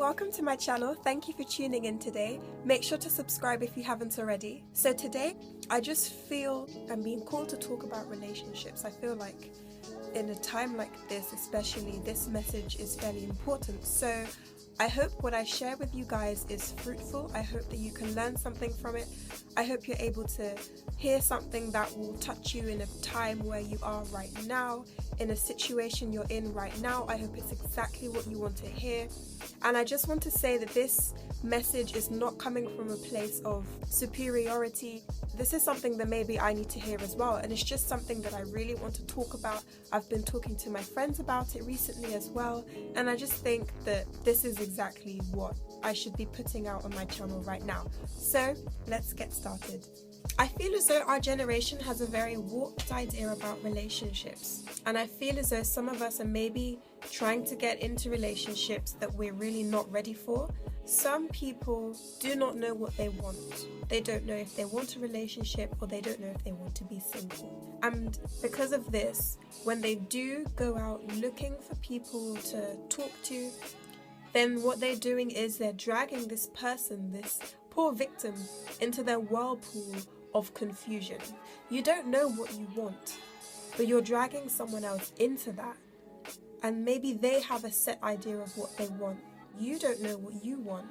welcome to my channel. Thank you for tuning in today. Make sure to subscribe if you haven't already. So today, I just feel I'm being called to talk about relationships. I feel like in a time like this, especially, this message is fairly important. So I hope what I share with you guys is fruitful. I hope that you can learn something from it. I hope you're able to hear something that will touch you in a time where you are right now, in a situation you're in right now. I hope it's exactly what you want to hear. And I just want to say that this message is not coming from a place of superiority. This is something that maybe I need to hear as well, and it's just something that I really want to talk about. I've been talking to my friends about it recently as well, and I just think that this is exactly what I should be putting out on my channel right now. So let's get started. I feel as though our generation has a very warped idea about relationships, and I feel as though some of us are maybe trying to get into relationships that we're really not ready for. Some people do not know what they want. They don't know if they want a relationship, or they don't know if they want to be single. And because of this, when they do go out looking for people to talk to, then what they're doing is they're dragging this person, this poor victim, into their whirlpool of confusion. You don't know what you want, but you're dragging someone else into that. And maybe they have a set idea of what they want. You don't know what you want,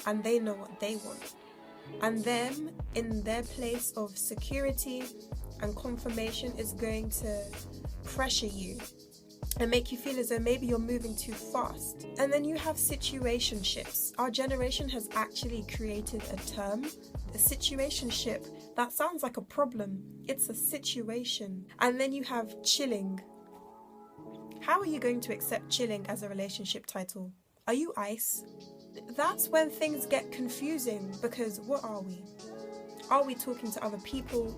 and they know what they want. And them, in their place of security and confirmation, is going to pressure you and make you feel as though maybe you're moving too fast. And then you have situationships. Our generation has actually created a term, a situationship. That sounds like a problem. It's a situation. And then you have chilling. How are you going to accept chilling as a relationship title? Are you ice? That's when things get confusing, because what are we? Are we talking to other people?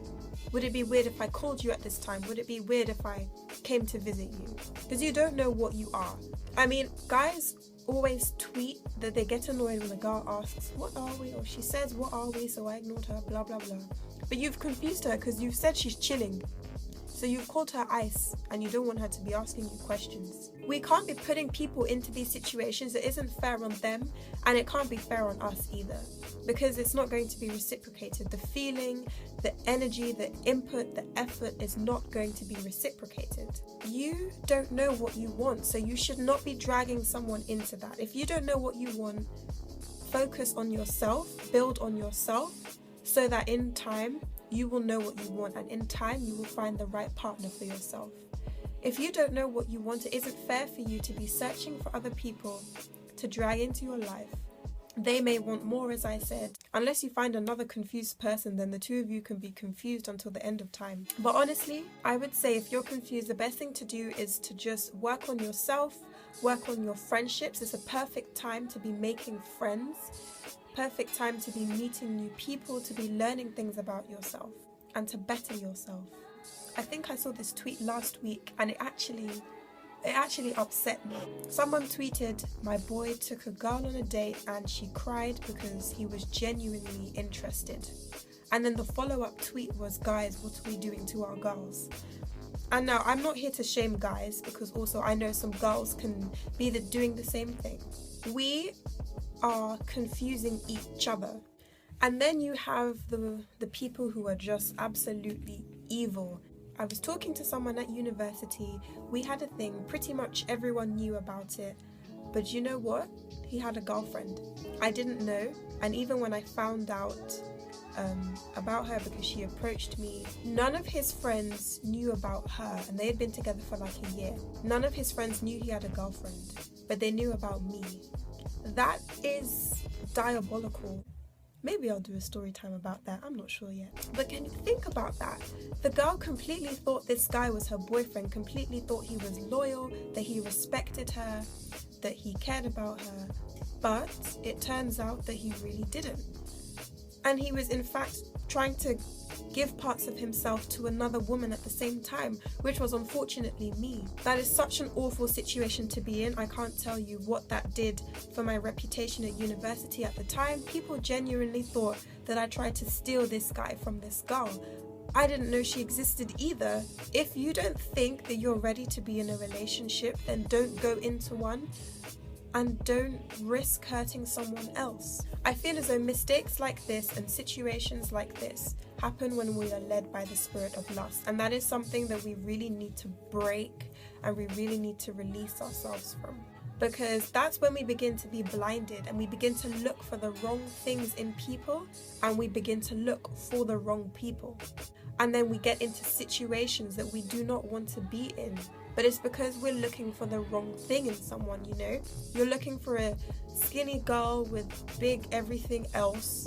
Would it be weird if I called you at this time? Would it be weird if I came to visit you? Because you don't know what you are. I mean, guys always tweet that they get annoyed when a girl asks, what are we? Or she says, what are we? So I ignored her, blah, blah, blah. But you've confused her because you've said she's chilling. So you've called her ice, and you don't want her to be asking you questions. We can't be putting people into these situations that isn't fair on them, and it can't be fair on us either, because it's not going to be reciprocated. The feeling, the energy, the input, the effort is not going to be reciprocated. You don't know what you want, so you should not be dragging someone into that. If you don't know what you want, focus on yourself, build on yourself, so that in time, you will know what you want, and in time you will find the right partner for yourself. If you don't know what you want, it isn't fair for you to be searching for other people to drag into your life. They may want more, as I said. Unless you find another confused person, then the two of you can be confused until the end of time. But honestly, I would say if you're confused, the best thing to do is to just work on yourself, work on your friendships. It's a perfect time to be making friends. Perfect time to be meeting new people, to be learning things about yourself, and to better yourself. I think I saw this tweet last week, and it actually upset me. Someone tweeted, my boy took a girl on a date and she cried because he was genuinely interested. And then the follow-up tweet was, guys, what are we doing to our girls? And now, I'm not here to shame guys, because also I know some girls can be doing the same thing. We are confusing each other. And then you have the people who are just absolutely evil. I was talking to someone at university. We had a thing, pretty much everyone knew about it. But you know what? He had a girlfriend. I didn't know, and even when I found out about her, because she approached me, none of his friends knew about her, and they had been together for like a year. None of his friends knew he had a girlfriend, but they knew about me. That is diabolical. Maybe I'll do a story time about that, I'm not sure yet. But can you think about that? The girl completely thought this guy was her boyfriend, completely thought he was loyal, that he respected her, that he cared about her. But it turns out that he really didn't. And he was in fact trying to give parts of himself to another woman at the same time, which was unfortunately me. That is such an awful situation to be in. I can't tell you what that did for my reputation at university at the time. People genuinely thought that I tried to steal this guy from this girl. I didn't know she existed either. If you don't think that you're ready to be in a relationship, then don't go into one. and don't risk hurting someone else. I feel as though mistakes like this and situations like this happen when we are led by the spirit of lust, and that is something that we really need to break and we really need to release ourselves from, because that's when we begin to be blinded and we begin to look for the wrong things in people, and we begin to look for the wrong people, and then we get into situations that we do not want to be in. But it's because we're looking for the wrong thing in someone, you know? You're looking for a skinny girl with big everything else,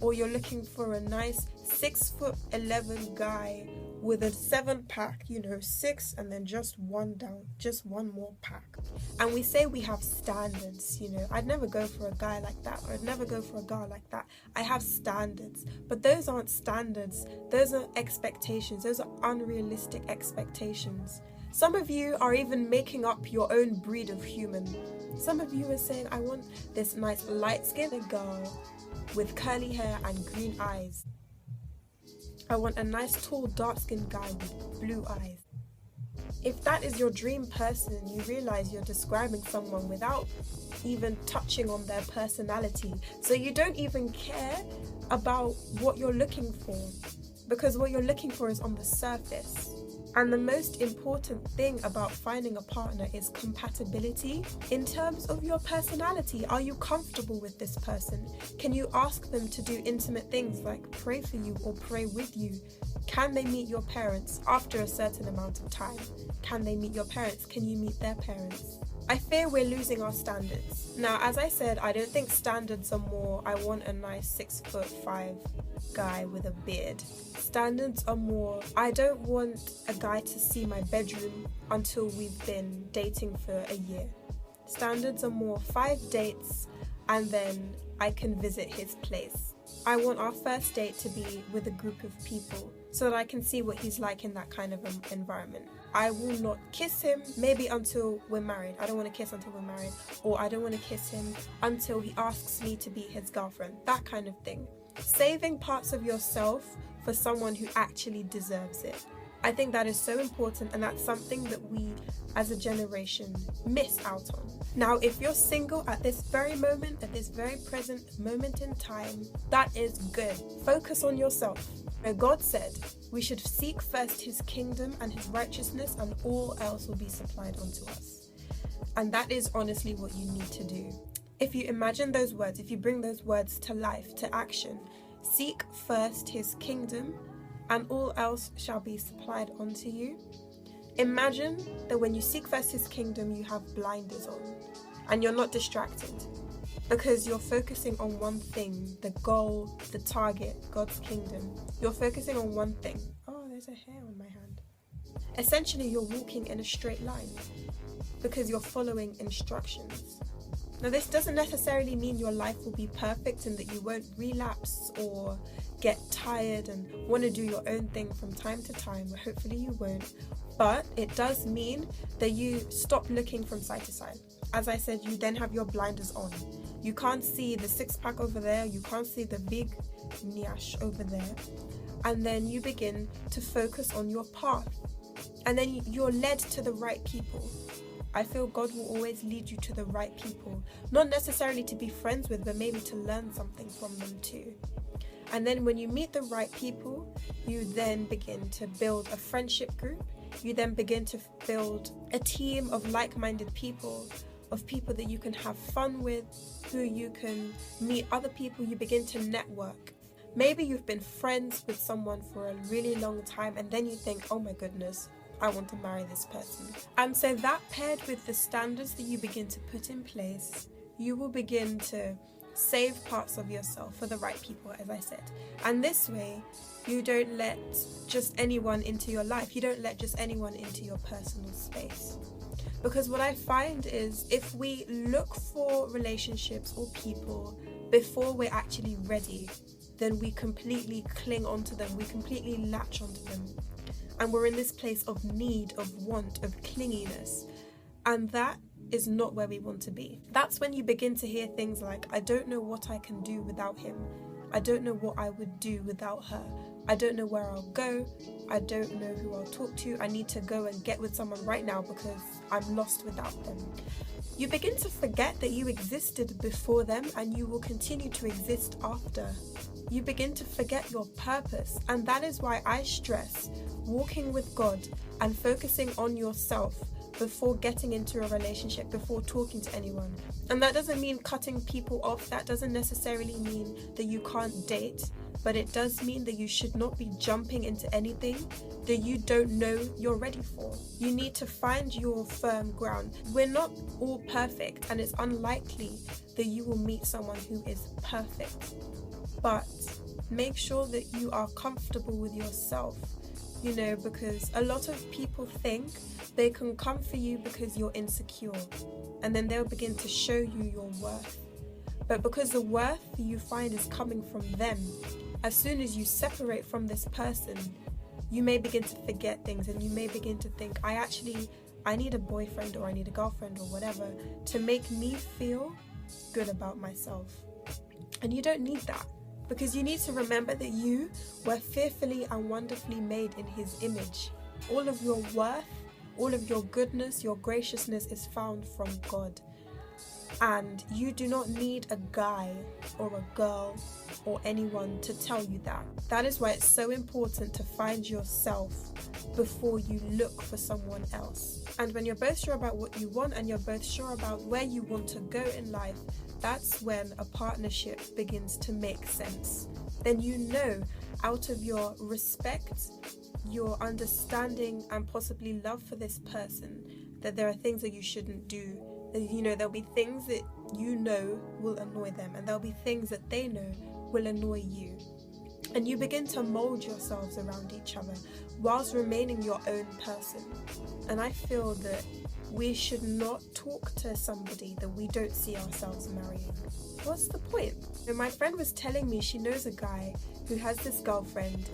or you're looking for a nice 6'11" guy with a 7-pack, you know, 6 and then just one down, just one more pack. And we say we have standards, you know. I'd never go for a guy like that, or I'd never go for a girl like that. I have standards, but those aren't standards. Those are expectations. Those are unrealistic expectations. Some of you are even making up your own breed of human. Some of you are saying, I want this nice light-skinned girl with curly hair and green eyes. I want a nice tall dark-skinned guy with blue eyes. If that is your dream person, you realize you're describing someone without even touching on their personality. So you don't even care about what you're looking for, because what you're looking for is on the surface. And the most important thing about finding a partner is compatibility in terms of your personality. Are you comfortable with this person? Can you ask them to do intimate things like pray for you or pray with you? Can they meet your parents after a certain amount of time? Can they meet your parents? Can you meet their parents? I fear we're losing our standards. Now, as I said, I don't think standards are more, I want a nice 6'5" guy with a beard. Standards are more, I don't want a guy to see my bedroom until we've been dating for a year. Standards are more 5 dates and then I can visit his place. I want our first date to be with a group of people so that I can see what he's like in that kind of environment. I will not kiss him maybe until we're married. I don't want to kiss until we're married, or I don't want to kiss him until he asks me to be his girlfriend, that kind of thing. Saving parts of yourself for someone who actually deserves it. I think that is so important, and that's something that we as a generation miss out on. Now, if you're single at this very moment, at this very present moment in time, that is good. Focus on yourself. God said we should seek first his kingdom and his righteousness, and all else will be supplied unto us. And that is honestly what you need to do. If you imagine those words, if you bring those words to life, to action, seek first his kingdom and all else shall be supplied unto you. Imagine that when you seek first his kingdom, you have blinders on and you're not distracted, because you're focusing on one thing, the goal, the target, God's kingdom. You're focusing on one thing. Oh, there's a hair on my hand. Essentially, you're walking in a straight line because you're following instructions. Now, this doesn't necessarily mean your life will be perfect and that you won't relapse or get tired and want to do your own thing from time to time. Hopefully you won't. But it does mean that you stop looking from side to side. As I said, you then have your blinders on. You can't see the 6-pack over there. You can't see the big nyash over there. And then you begin to focus on your path. And then you're led to the right people. I feel God will always lead you to the right people. Not necessarily to be friends with, but maybe to learn something from them too. And then when you meet the right people, you then begin to build a friendship group. You then begin to build a team of like-minded people, of people that you can have fun with, who you can meet other people. You begin to network. Maybe you've been friends with someone for a really long time and then you think, oh my goodness, I want to marry this person. And so that paired with the standards that you begin to put in place, you will begin to save parts of yourself for the right people, as I said. And this way, you don't let just anyone into your life. You don't let just anyone into your personal space. Because what I find is if we look for relationships or people before we're actually ready, then we completely cling onto them. We completely latch onto them. And we're in this place of need, of want, of clinginess. And that is not where we want to be. That's when you begin to hear things like, I don't know what I can do without him. I don't know what I would do without her. I don't know where I'll go. I don't know who I'll talk to. I need to go and get with someone right now because I'm lost without them. You begin to forget that you existed before them and you will continue to exist after. You begin to forget your purpose, and that is why I stress walking with God and focusing on yourself before getting into a relationship, before talking to anyone. And that doesn't mean cutting people off. That doesn't necessarily mean that you can't date, but it does mean that you should not be jumping into anything that you don't know you're ready for. You need to find your firm ground. We're not all perfect, and it's unlikely that you will meet someone who is perfect. But make sure that you are comfortable with yourself, because a lot of people think they can come for you because you're insecure, and then they'll begin to show you your worth. But because the worth you find is coming from them, as soon as you separate from this person, you may begin to forget things, and you may begin to think, I need a boyfriend or I need a girlfriend or whatever to make me feel good about myself. And you don't need that, because you need to remember that you were fearfully and wonderfully made in His image. All of your worth, all of your goodness, your graciousness is found from God. And you do not need a guy or a girl or anyone to tell you that. That is why it's so important to find yourself before you look for someone else. And when you're both sure about what you want and you're both sure about where you want to go in life, that's when a partnership begins to make sense. Then out of your respect, your understanding, and possibly love for this person, that there are things that you shouldn't do. There'll be things that will annoy them, and there'll be things that they know will annoy you. And you begin to mold yourselves around each other whilst remaining your own person. And I feel that we should not talk to somebody that we don't see ourselves marrying. What's the point? And my friend was telling me she knows a guy who has this girlfriend,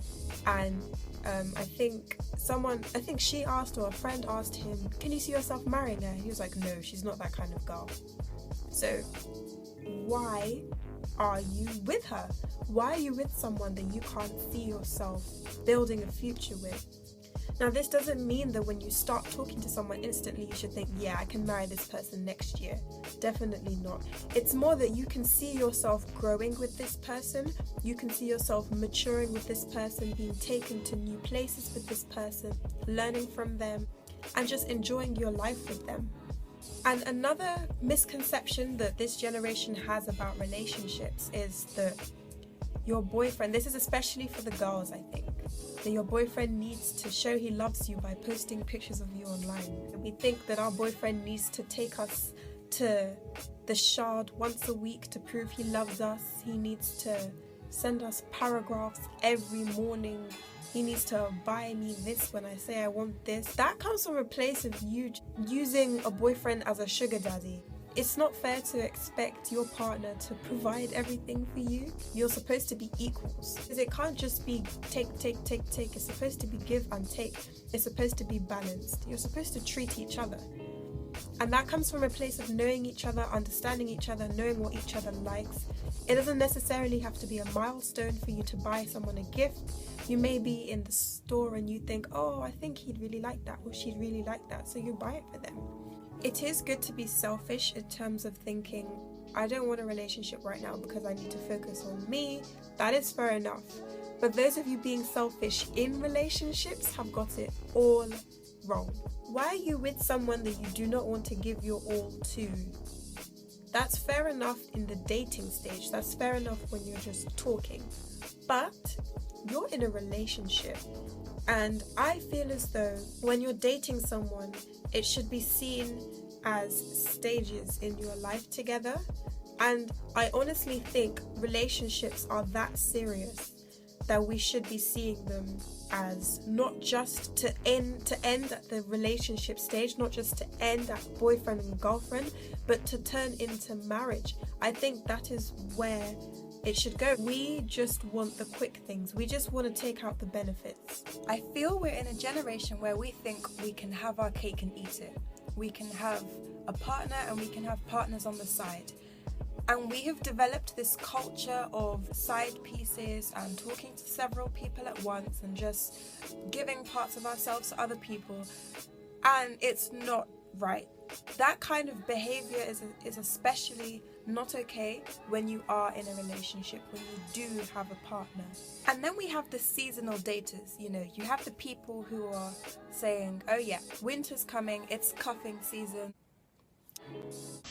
and I think she asked, or a friend asked him, can you see yourself marrying her? He was like, no, she's not that kind of girl. So why are you with her? Why are you with someone that you can't see yourself building a future with? Now, this doesn't mean that when you start talking to someone instantly you should think, yeah, I can marry this person next year. Definitely not. It's more that you can see yourself growing with this person, you can see yourself maturing with this person, being taken to new places with this person, learning from them, and just enjoying your life with them. And another misconception that this generation has about relationships is that your boyfriend, this is especially for the girls, I think, that your boyfriend needs to show he loves you by posting pictures of you online. And we think that our boyfriend needs to take us to the Shard once a week to prove he loves us. He needs to send us paragraphs every morning. He needs to buy me this when I say I want this. That comes from a place of you using a boyfriend as a sugar daddy. It's not fair to expect your partner to provide everything for you. You're supposed to be equals. It can't just be take. It's supposed to be give and take. It's supposed to be balanced. You're supposed to treat each other. And that comes from a place of knowing each other, understanding each other, knowing what each other likes. It doesn't necessarily have to be a milestone for you to buy someone a gift. You may be in the store and you think, oh, I think he'd really like that, or she'd really like that, so you buy it for them. It is good to be selfish in terms of thinking, I don't want a relationship right now because I need to focus on me. That is fair enough. But those of you being selfish in relationships have got it all wrong. Why are you with someone that you do not want to give your all to? That's fair enough in the dating stage. That's fair enough when you're just talking. But you're in a relationship. And I feel as though when you're dating someone, it should be seen as stages in your life together. And I honestly think relationships are that serious that we should be seeing them as not just to end at the relationship stage, not just to end at boyfriend and girlfriend, but to turn into marriage. I think that is where it should go. We just want the quick things. We just want to take out the benefits. I feel we're in a generation where we think we can have our cake and eat it. We can have a partner and we can have partners on the side. And we have developed this culture of side pieces and talking to several people at once and just giving parts of ourselves to other people. And it's not right. That kind of behavior is especially not okay when you are in a relationship, when you do have a partner. And then we have the seasonal daters. You have the people who are saying, oh yeah, winter's coming, it's cuffing season.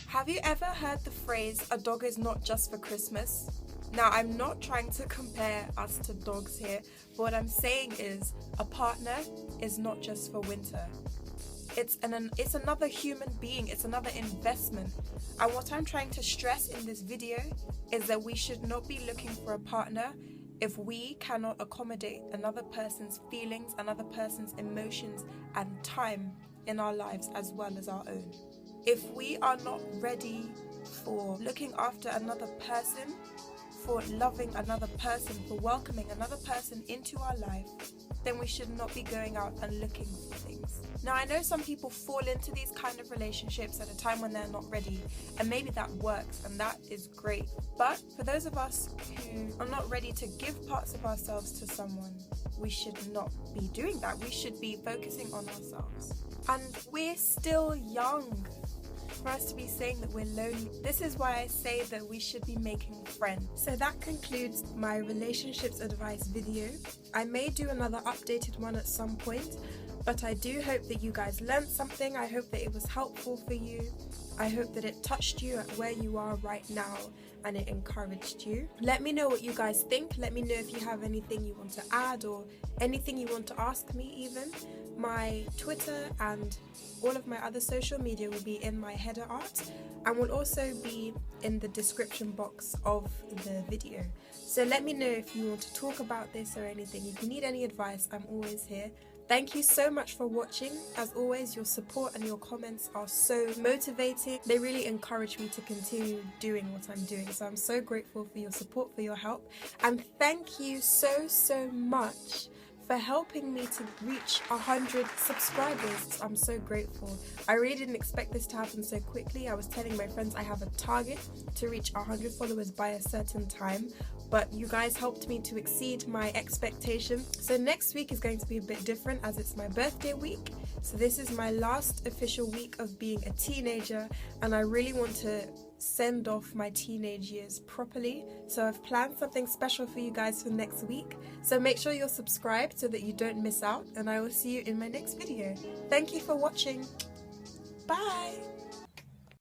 Have you ever heard the phrase, a dog is not just for Christmas? Now, I'm not trying to compare us to dogs here, but what I'm saying is a partner is not just for winter. It's another human being, it's another investment. And what I'm trying to stress in this video is that we should not be looking for a partner if we cannot accommodate another person's feelings, another person's emotions and time in our lives as well as our own. If we are not ready for looking after another person, for loving another person, for welcoming another person into our life, then we should not be going out and looking for things. Now, I know some people fall into these kind of relationships at a time when they're not ready, and maybe that works, and that is great. But for those of us who are not ready to give parts of ourselves to someone, we should not be doing that. We should be focusing on ourselves. And we're still young for us to be saying that we're lonely. This is why I say that we should be making friends. So that concludes my relationships advice video. I may do another updated one at some point, but I do hope that you guys learned something. I hope that it was helpful for you. I hope that it touched you at where you are right now and it encouraged you. Let me know what you guys think. Let me know if you have anything you want to add or anything you want to ask me even. My Twitter and all of my other social media will be in my header art and will also be in the description box of the video. So let me know if you want to talk about this or anything. If you need any advice, I'm always here. Thank you so much for watching. As always, your support and your comments are so motivating. They really encourage me to continue doing what I'm doing. So I'm so grateful for your support, for your help. And thank you so much for helping me to reach 100 subscribers. I'm so grateful. I really didn't expect this to happen so quickly. I was telling my friends I have a target to reach 100 followers by a certain time, but you guys helped me to exceed my expectation. So next week is going to be a bit different as it's my birthday week. So this is my last official week of being a teenager, and I really want to send off my teenage years properly. So I've planned something special for you guys for next week. So make sure you're subscribed so that you don't miss out, and I will see you in my next video. Thank you for watching. Bye.